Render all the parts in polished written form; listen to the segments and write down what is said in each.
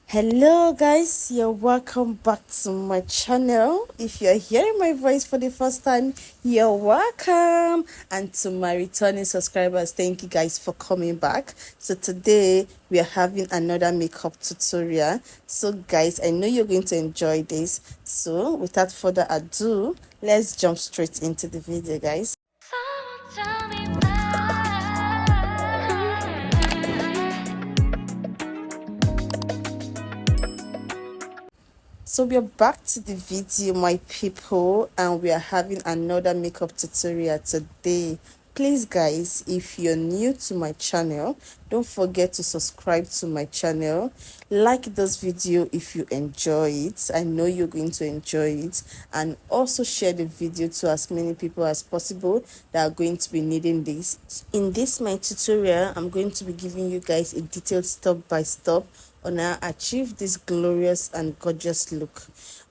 Hello guys, you're welcome back to my channel. If you're hearing my voice for the first time, you're welcome. And to my returning subscribers, thank you guys for coming back. So today we are having another makeup tutorial. So guys, I know you're going to enjoy this. So without further ado, let's jump straight into the video, guys. Tell me So we are back to the video, my people, and we are having another makeup tutorial today. Please guys, if you're new to my channel, don't forget to subscribe to my channel. Like this video if you enjoy it. I know you're going to enjoy it. And also share the video to as many people as possible that are going to be needing this. In this my tutorial, I'm going to be giving you guys a detailed step by step on how I achieve this glorious and gorgeous look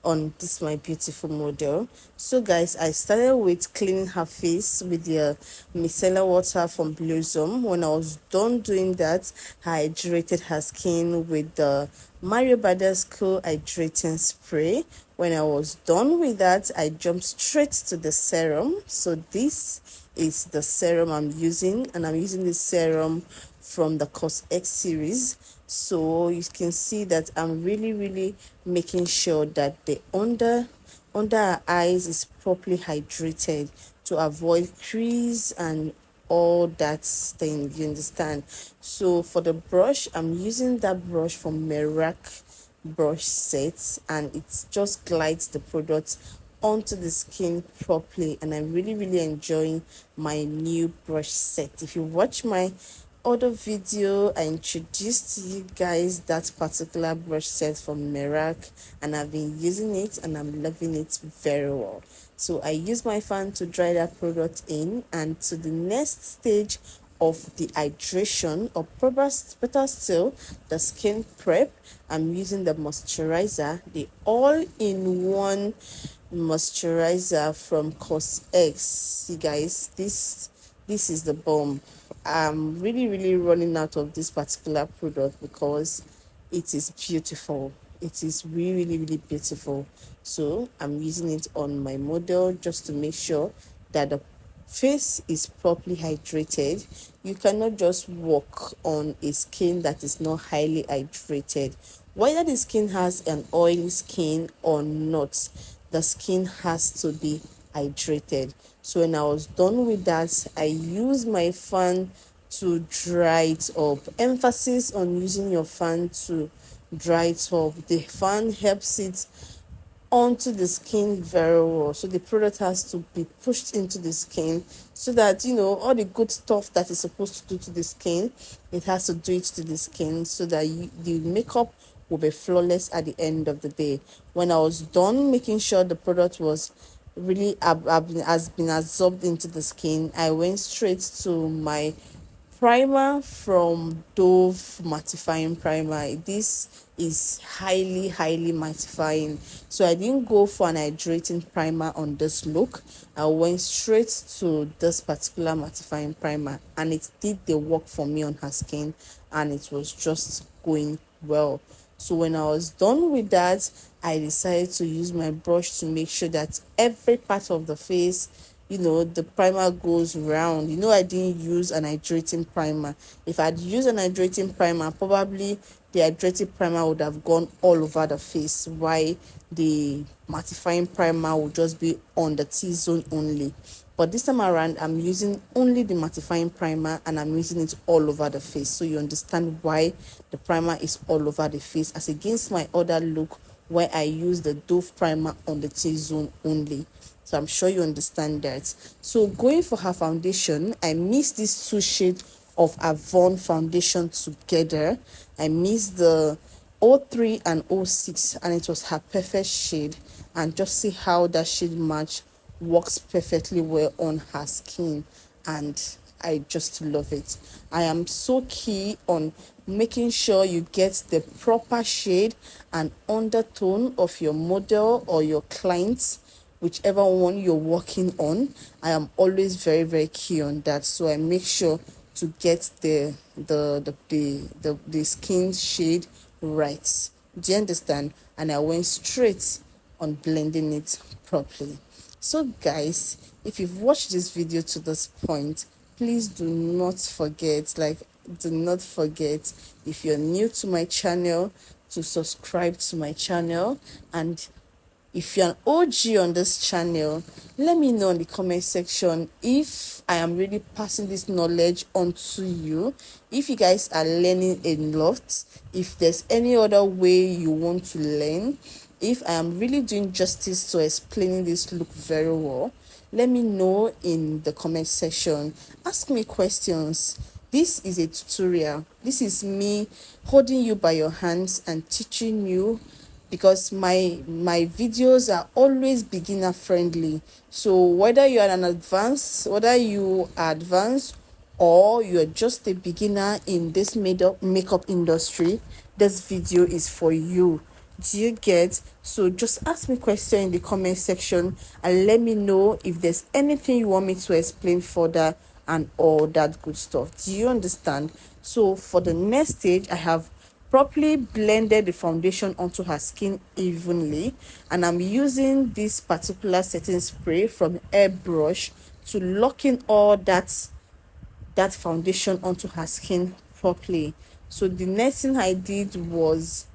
on this my beautiful model. So guys, I started with cleaning her face with the micellar water from Blossom. When I was done doing that, I hydrated her skin with the Mario Badescu hydrating spray. When I was done with that, I jumped straight to the serum. So this is the serum I'm using, and I'm using this serum from the Cos-X series. So you can see that I'm really making sure that the under our eyes is properly hydrated to avoid crease and all that stain, you understand. So for the brush, I'm using that brush from Merak brush set, and it just glides the product onto the skin properly, and I'm really enjoying my new brush set. If you watch my other video, I introduced to you guys that particular brush set from Merak, and I've been using it and I'm loving it very well. So I use my fan to dry that product in, and to the next stage of the hydration, or better still, the skin prep, I'm using the moisturizer, the all-in-one moisturizer from Cos-X. See guys, this is the bomb. I'm really running out of this particular product because it is beautiful. It is really beautiful. So I'm using it on my model just to make sure that the face is properly hydrated. You cannot just work on a skin that is not highly hydrated. Whether the skin has an oily skin or not, the skin has to be hydrated. So when I was done with that, I used my fan to dry it up. Emphasis on using your fan to dry it up. The fan helps it onto the skin very well, so the product has to be pushed into the skin so that all the good stuff that is supposed to do to the skin, it has to do it to the skin so that the makeup will be flawless at the end of the day. When I was done making sure the product was really has been absorbed into the skin, I went straight to my primer from Dove mattifying primer. This is highly mattifying, so I didn't go for an hydrating primer on this look. I went straight to this particular mattifying primer, and it did the work for me on her skin, and it was just going well. So when I was done with that, I decided to use my brush to make sure that every part of the face, the primer goes round. I didn't use an hydrating primer. If I'd used an hydrating primer, probably the hydrating primer would have gone all over the face, while the mattifying primer would just be on the T-zone only. But this time around, I'm using only the mattifying primer, and I'm using it all over the face, so you understand why the primer is all over the face, as against my other look where I use the Dove primer on the T-zone only. So I'm sure you understand that. So going for her foundation, I mixed these two shades of Avon foundation together. I mixed the 03 and 06, and it was her perfect shade. And just see how that shade match works perfectly well on her skin, and I just love it. I am so key on making sure you get the proper shade and undertone of your model or your clients, whichever one you're working on. I am always very key on that, so I make sure to get the skin shade right Do you understand? And I went straight on blending it properly. So guys, if you've watched this video to this point, please do not forget, do not forget, if you're new to my channel, to subscribe to my channel. And if you're an OG on this channel, let me know in the comment section if I am really passing this knowledge on to you, if you guys are learning a lot, if there's any other way you want to learn, if I am really doing justice to explaining this look very well. Let me know in the comment section. Ask me questions. This is a tutorial. This is me holding you by your hands and teaching you, because my videos are always beginner friendly. So whether you are an advanced, whether you are advanced, or you're just a beginner in this makeup industry, this video is for you. Do you get? So just ask me question in the comment section and let me know if there's anything you want me to explain further and all that good stuff. Do you understand? So for the next stage, I have properly blended the foundation onto her skin evenly, and I'm using this particular setting spray from Airbrush to lock in all that foundation onto her skin properly. So the next thing I did was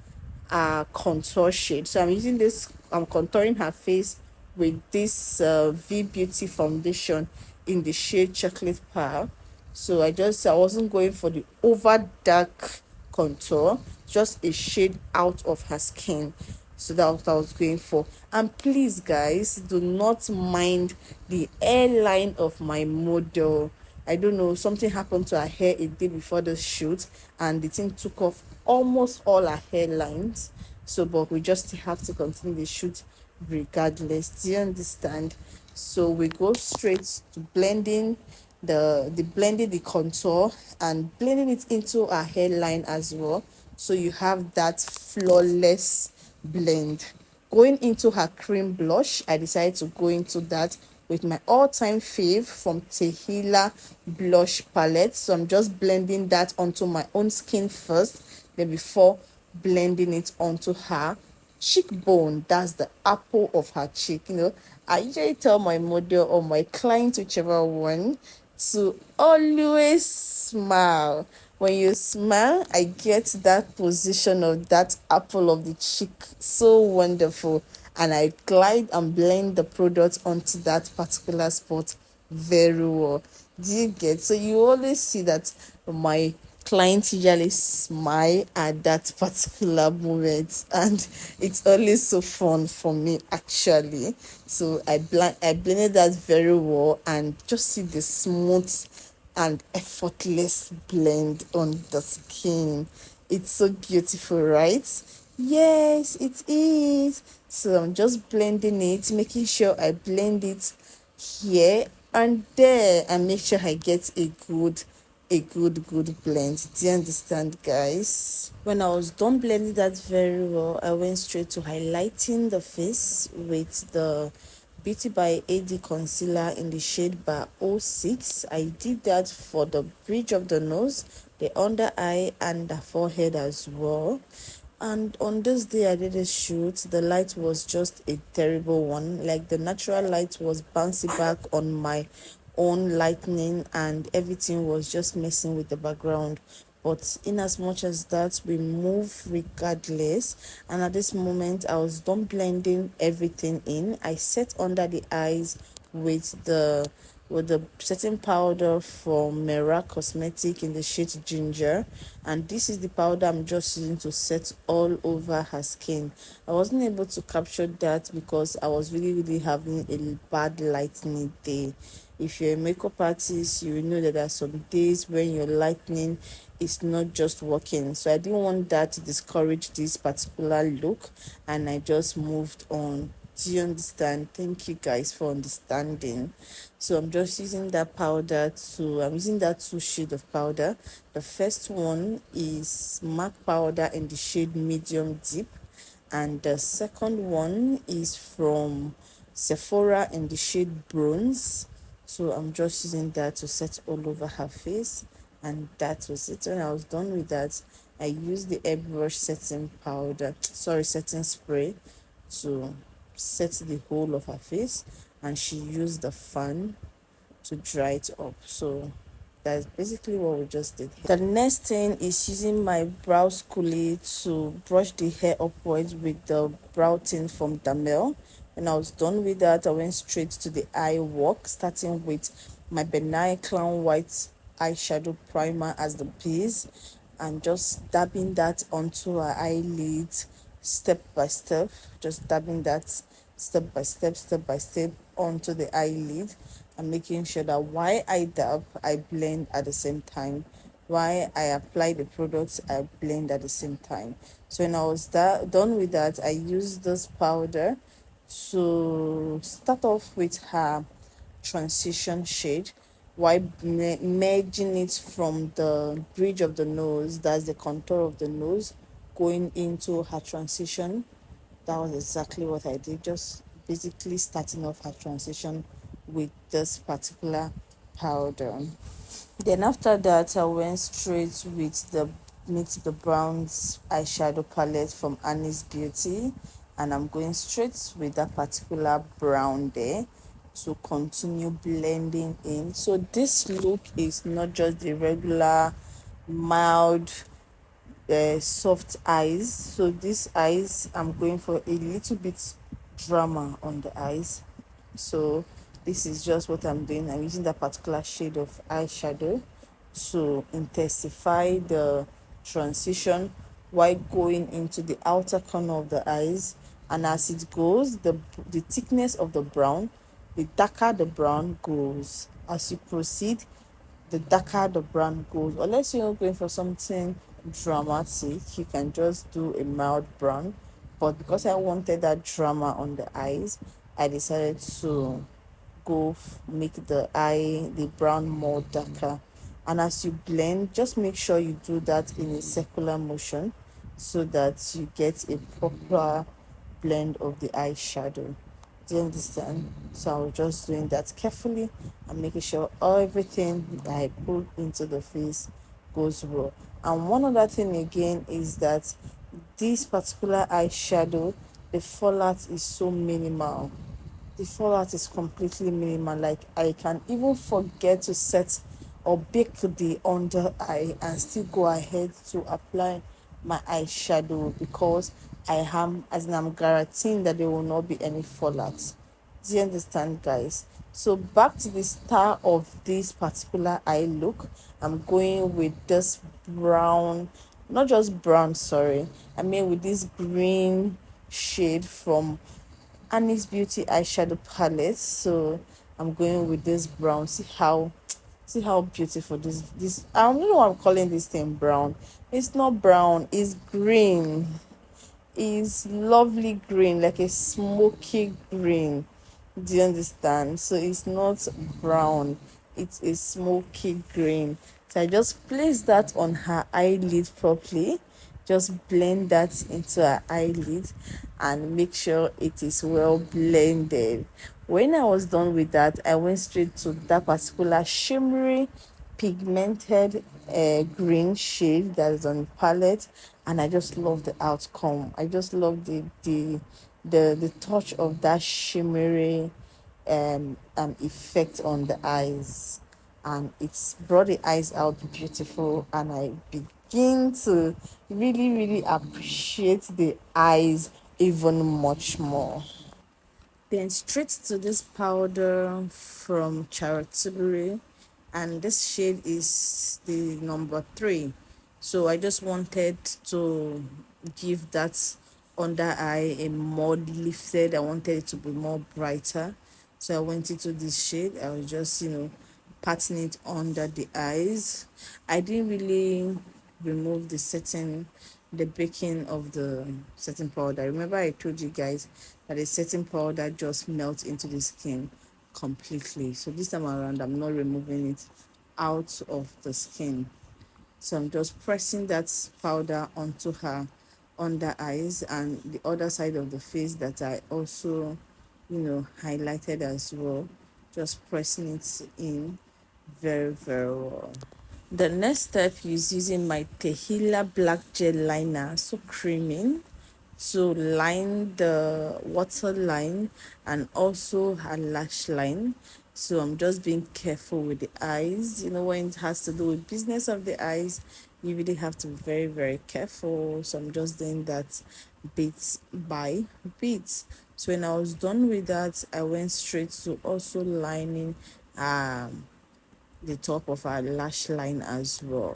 contour shade. So I'm contouring her face with this V Beauty foundation in the shade Chocolate Pearl. So I wasn't going for the over dark contour, just a shade out of her skin. So that's what I was going for. And please guys, do not mind the hairline of my model. I don't know, something happened to her hair a day before the shoot and the thing took off almost all her hairlines. So but we just have to continue the shoot regardless. Do you understand? So we go straight to blending the contour and blending it into our hairline as well, so you have that flawless blend. Going into her cream blush, I decided to go into that with my all-time fave from Tehila blush palette. So I'm just blending that onto my own skin first, then before blending it onto her cheekbone. That's the apple of her cheek. I usually tell my model or my client, whichever one, to always smile. When you smile, I get that position of that apple of the cheek so wonderful, and I glide and blend the product onto that particular spot very well. Do you get? So you always see that my clients usually smile at that particular moment, and it's always so fun for me actually. So I blended that very well, and just see the smooth and effortless blend on the skin. It's so beautiful, right? Yes, it is. So I'm just blending it, making sure I blend it here and there, and make sure I get a good blend. Do you understand, guys? When I was done blending that very well, I went straight to highlighting the face with the Beauty by AD concealer in the shade bar 06. I did that for the bridge of the nose, the under eye, and the forehead as well. And on this day I did a shoot, the light was just a terrible one. Like, the natural light was bouncing back on my own lightning, and everything was just messing with the background. But in as much as that, we move regardless. And at this moment, I was done blending everything in. I set under the eyes with the setting powder from Mera Cosmetic in the shade Ginger, and this is the powder I'm just using to set all over her skin. I wasn't able to capture that because I was really having a bad lightning day. If you're a makeup artist, you will know that there are some days when your lightning is not just working. So I didn't want that to discourage this particular look, and I just moved on. Do you understand? Thank you guys for understanding. So I'm just using I'm using that two shade of powder. The first one is MAC powder in the shade Medium Deep, and the second one is from Sephora in the shade Bronze. So I'm just using that to set all over her face, and that was it. When I was done with that, I use the airbrush setting powder, sorry, setting spray to set the whole of her face, and she used the fan to dry it up. So that's basically what we just did here. The next thing is using my brow schoolie to brush the hair upwards with the brow tint from Damel. When I was done with that, I went straight to the eye work, starting with my benign clown white eyeshadow primer as the base, and just dabbing that onto her eyelids step by step, just dabbing that step by step onto the eyelid, and making sure that while I dab, I blend at the same time. While I apply the products, I blend at the same time. So when I was done with that, I used this powder to start off with her transition shade, while merging it from the bridge of the nose, that's the contour of the nose, going into her transition. That was exactly what I did, just basically starting off her transition with this particular powder. Then after that, I went straight with the Meet the Browns eyeshadow palette from Annie's Beauty, and I'm going straight with that particular brown there to continue blending in. So this look is not just the regular mild soft eyes. So these eyes, I'm going for a little bit drama on the eyes. So this is just what I'm doing. I'm using that particular shade of eyeshadow to intensify the transition while going into the outer corner of the eyes. And as it goes, the thickness of the brown, the darker the brown goes. As you proceed, the darker the brown goes. Unless you're going for something dramatic, you can just do a mild brown. But because I wanted that drama on the eyes, I decided to make the brown more darker. And as you blend, just make sure you do that in a circular motion so that you get a proper blend of the eyeshadow. Do you understand? So I was just doing that carefully and making sure everything that I put into the face goes well. And one other thing again is that this particular eyeshadow, the fallout is so minimal. The fallout is completely minimal. Like, I can even forget to set or bake the under eye and still go ahead to apply my eyeshadow, because I'm guaranteeing that there will not be any fallout. Do you understand, guys? So back to the star of this particular eye look, I'm going with this brown, not just brown, sorry, I mean with this green shade from Annie's Beauty eyeshadow palette. So I'm going with this brown. See how beautiful this, I don't know why I'm calling this thing brown. It's not brown, it's green. It's lovely green, like a smoky green. Do you understand? So it's not brown, it's a smoky green. So I just place that on her eyelid properly, just blend that into her eyelid and make sure it is well blended. When I was done with that, I went straight to that particular shimmery pigmented green shade that is on the palette, and I just love the outcome. I just love the touch of that shimmery effect on the eyes, and it's brought the eyes out beautiful, and I begin to really appreciate the eyes even much more. Then straight to this powder from Charitable, and this shade is the number 3. So I just wanted to give that under eye a more lifted. I wanted it to be more brighter, so I went into this shade. I was just patting it under the eyes. I didn't really remove the baking of the setting powder. Remember I told you guys that the setting powder just melts into the skin completely. So this time around, I'm not removing it out of the skin. So I'm just pressing that powder onto her under eyes and the other side of the face that I also highlighted as well. Just pressing it in very well. The next step is using my Tehila black gel liner, so creaming, to line the waterline and also her lash line. So I'm just being careful with the eyes. When it has to do with business of the eyes, you really have to be very, very careful. So I'm just doing that bit by bit. So when I was done with that, I went straight to also lining the top of our lash line as well.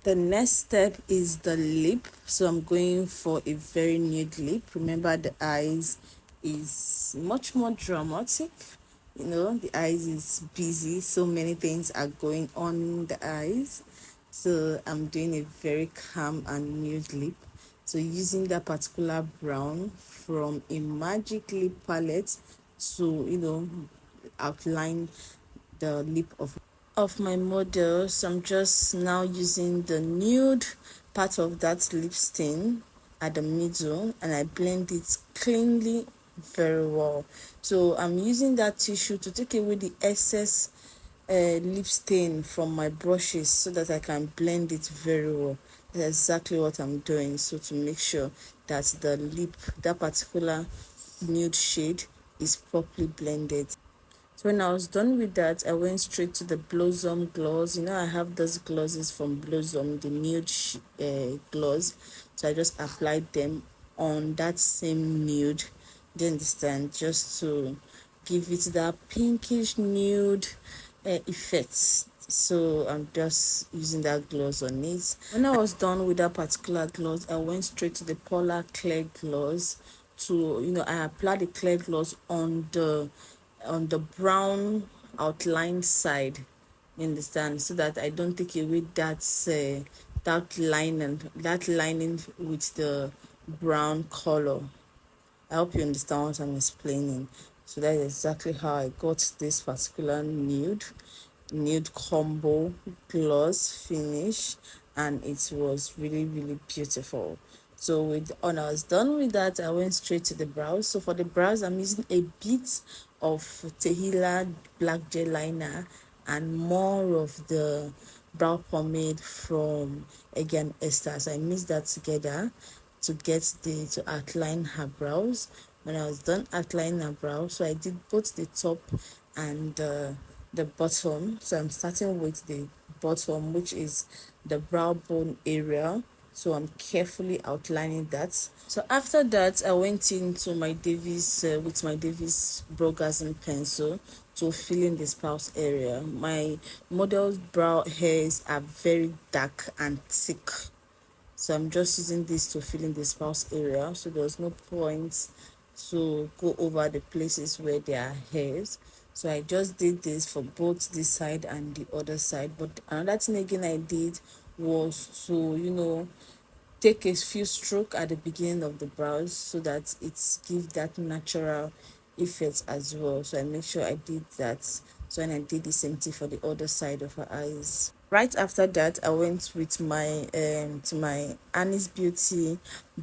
The next step is the lip. So I'm going for a very nude lip. Remember, the eyes is much more dramatic. The eyes is busy, so many things are going on in the eyes. So I'm doing a very calm and nude lip. So using that particular brown from a magic lip palette to outline the lip of my model. So I'm just now using the nude part of that lip stain at the middle, and I blend it cleanly very well. So I'm using that tissue to take away the excess lip stain from my brushes so that I can blend it very well. That's exactly what I'm doing, so to make sure that the lip, that particular nude shade, is properly blended. So when I was done with that, I went straight to the Blossom gloss. I have those glosses from Blossom, the nude gloss. So I just applied them on that same nude. Do you understand? Just to give it that pinkish nude effect. So I'm just using that gloss on it. When I was done with that particular gloss, I went straight to the Polar Clear gloss. I applied the clear gloss on the brown outline side, you understand, so that I don't take away that lining with the brown color. I hope you understand what I'm explaining. So that's exactly how I got this particular nude combo gloss finish, and it was really, really beautiful. So when I was done with that, I went straight to the brows. So for the brows, I'm using a bit of Tehila black gel liner and more of the brow pomade from, again, Esther. So I mixed that together to outline her brows. When I was done outlining her brows, so I did both the top and the bottom. So I'm starting with the bottom, which is the brow bone area. So I'm carefully outlining that. So after that, I went into my Davis with my Davis Brogasm pencil to fill in the spouse area. My model's brow hairs are very dark and thick, so I'm just using this to fill in the spouse area. So there's no point to go over the places where there are hairs. So I just did this for both this side and the other side. But another thing again I did was to take a few strokes at the beginning of the brows so that it gives that natural effect as well. So I make sure I did that. So when I did the same thing for the other side of her eyes. Right after that, I went with my to my Annie's Beauty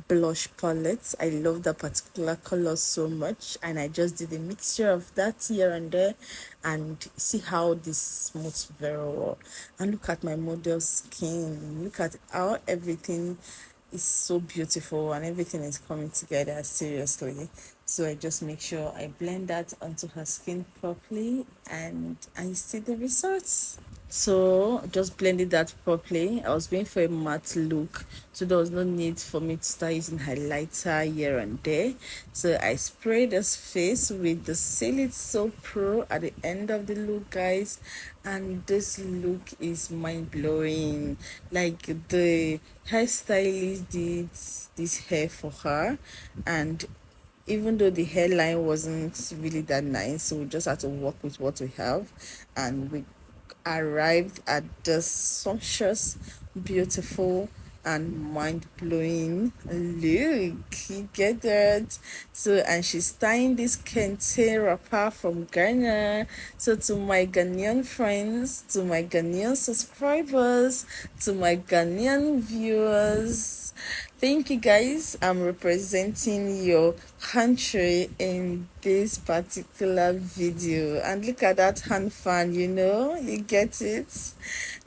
blush palette. I love that particular color so much, and I just did a mixture of that here and there, and see how this smooths very well. And look at my model's skin. Look at how everything is so beautiful and everything is coming together seriously. So I just make sure I blend that onto her skin properly, and I see the results. So just blended that properly. I was going for a matte look, so there was no need for me to start using highlighter here and there. So I sprayed this face with the Seal It So Pro at the end of the look, guys, and this look is mind-blowing. Like, the hairstylist did this hair for her, and even though the hairline wasn't really that nice, so we just had to work with what we have, and we arrived at the sumptuous, beautiful, and mind-blowing look. You get that? So, and she's tying this kente wrapper from Ghana. So to my Ghanaian friends, to my Ghanaian subscribers, to my Ghanaian viewers, Thank you guys. I'm representing your country in this particular video. And look at that hand fan, you get it.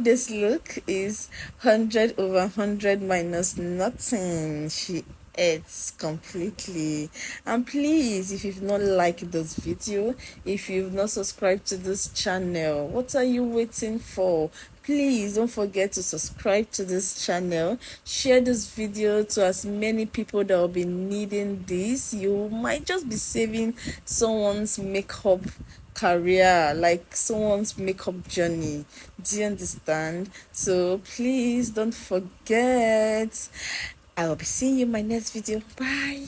This look is 100 over 100 minus nothing. She ate completely. And please, if you've not liked this video, if you've not subscribed to this channel, what are you waiting for? Please don't forget to subscribe to this channel, share this video to as many people that will be needing this. You might just be saving someone's makeup career, like someone's makeup journey. Do you understand? So please don't forget. I will be seeing you in my next video. Bye.